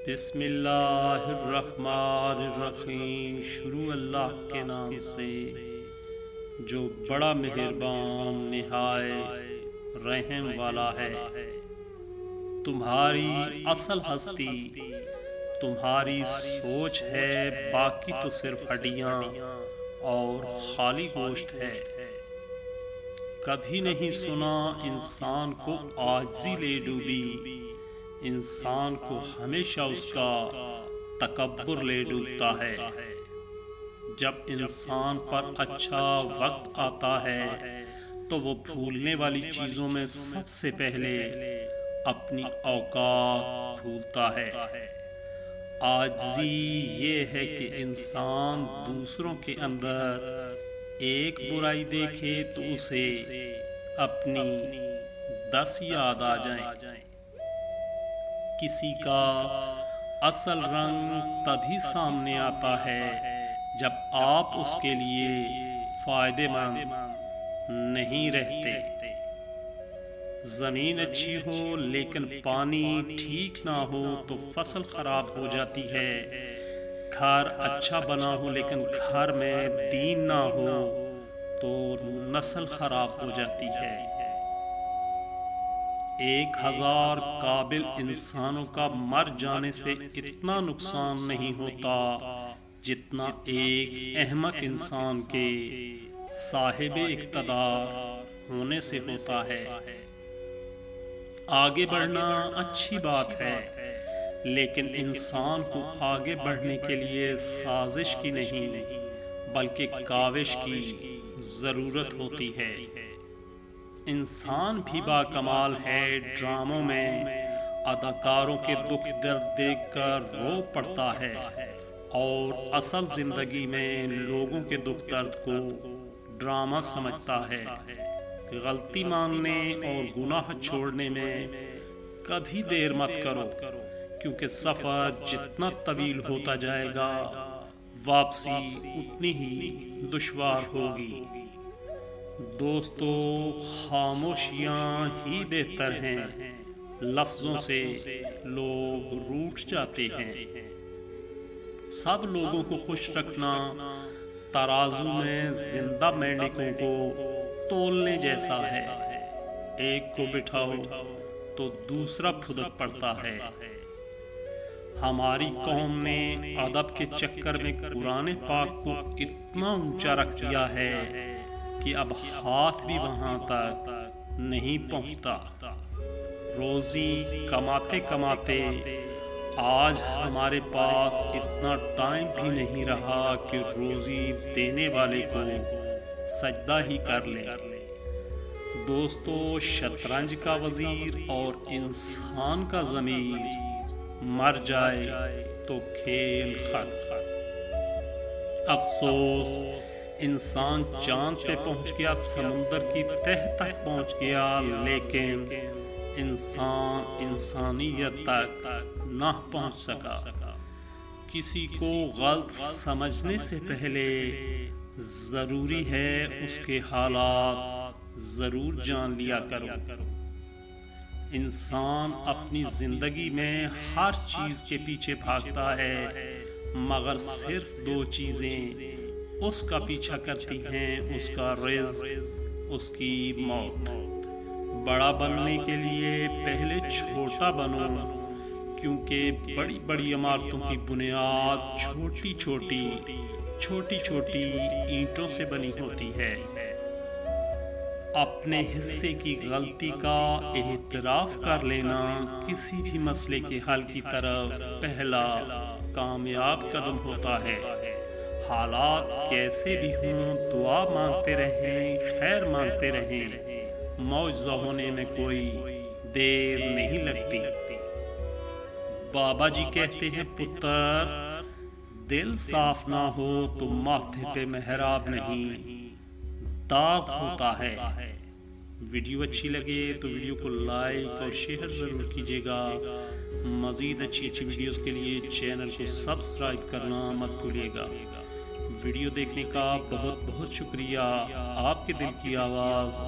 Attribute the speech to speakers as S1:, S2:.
S1: بسم اللہ الرحمن الرحیم۔ شروع اللہ کے نام سے جو بڑا مہربان نہایت رحم والا ہے۔ تمہاری اصل ہستی تمہاری سوچ ہے، باقی تو صرف ہڈیاں اور خالی گوشت ہے۔ کبھی نہیں سنا انسان کو عاجزی لے ڈوبی، انسان کو ہمیشہ اس کا تکبر لے ڈوبتا ہے۔ جب انسان پر اچھا وقت آتا ہے تو وہ بھولنے والی چیزوں میں سب سے پہلے اپنی اوقات بھولتا ہے۔ عاجزی یہ ہے کہ انسان دوسروں کے اندر ایک برائی دیکھے تو اسے اپنی 10 یاد آ جائیں۔ کسی کا اصل رنگ تبھی سامنے آتا ہے جب آپ اس کے لیے فائدہ مند نہیں رہتے۔ زمین اچھی ہو لیکن پانی ٹھیک نہ ہو تو فصل خراب ہو جاتی ہے۔ گھر اچھا بنا ہو لیکن گھر میں دین نہ ہو تو نسل خراب ہو جاتی ہے۔ 1000 قابل انسانوں کا مر جانے سے اتنا نقصان نہیں ہوتا جتنا ایک احمق انسان کے صاحب اقتدار ہونے سے ہوتا ہے۔ آگے بڑھنا اچھی بات ہے، لیکن انسان کو آگے بڑھنے کے لیے سازش کی نہیں بلکہ کاوش کی ضرورت ہوتی ہے۔ انسان بھی باکمال ہے۔ ڈراموں میں اداکاروں کے دکھ درد دیکھ کر رو پڑتا ہے اور اصل زندگی میں لوگوں کے دکھ درد کو ڈرامہ سمجھتا ہے۔ غلطی ماننے اور گناہ چھوڑنے میں کبھی دیر مت کرو، کیونکہ سفر جتنا طویل ہوتا جائے گا واپسی اتنی ہی دشوار ہوگی۔ دوستو، خاموشیاں ہی بہتر ہیں، لفظوں سے لوگ روٹھ جاتے ہیں۔ سب لوگوں کو خوش رکھنا ترازو میں زندہ مینڈکوں کو تولنے جیسا ہے۔ ایک کو بٹھاؤ تو دوسرا پھدک پڑتا ہے۔ ہماری قوم نے ادب کے چکر میں قرآن پاک کو اتنا اونچا رکھ دیا ہے کہ اب ہاتھ بھی وہاں تک نہیں پہنچتا۔ روزی کماتے کماتے آج ہمارے پاس اتنا ٹائم بھی نہیں رہا کہ روزی دینے والے کو سجدہ ہی کر لیں۔ دوستو، شطرنج کا وزیر اور انسان کا ضمیر مر جائے تو کھیل ختم۔ افسوس، انسان چاند پہ پہنچ گیا، سمندر کی تہہ تک پہنچ گیا، لیکن انسان انسانیت تک نہ پہنچ سکا۔ کسی کو غلط سمجھنے سے پہلے ضروری ہے اس کے حالات ضرور جان لیا کرو۔ انسان اپنی زندگی میں ہر چیز کے پیچھے بھاگتا ہے، مگر صرف 2 چیزیں اس کا پیچھا کرتی ہیں، اس کا رزق، اس کی موت۔ بڑا بننے کے لیے پہلے چھوٹا بنو، کیونکہ بڑی بڑی عمارتوں کی بنیاد چھوٹی چھوٹی اینٹوں سے بنی ہوتی ہے۔ اپنے حصے کی غلطی کا اعتراف کر لینا کسی بھی مسئلے کے حل کی طرف پہلا کامیاب قدم ہوتا ہے۔ حالات کیسے بھی ہوں، دعا مانگتے رہیں، خیر مانگتے رہیں، معجزہ ہونے میں کوئی دیر نہیں لگتی۔ بابا جی کہتے ہیں، پتر، دل صاف نہ ہو تو ماتھے پہ محراب نہیں، داغ ہوتا ہے۔ ویڈیو اچھی لگے تو ویڈیو کو لائک اور شیئر ضرور کیجیے گا۔ مزید اچھی ویڈیوز کے لیے چینل کو سبسکرائب کرنا مت بھولیے گا۔ ویڈیو دیکھنے کا بہت بہت شکریہ۔ آپ کے دل کی آواز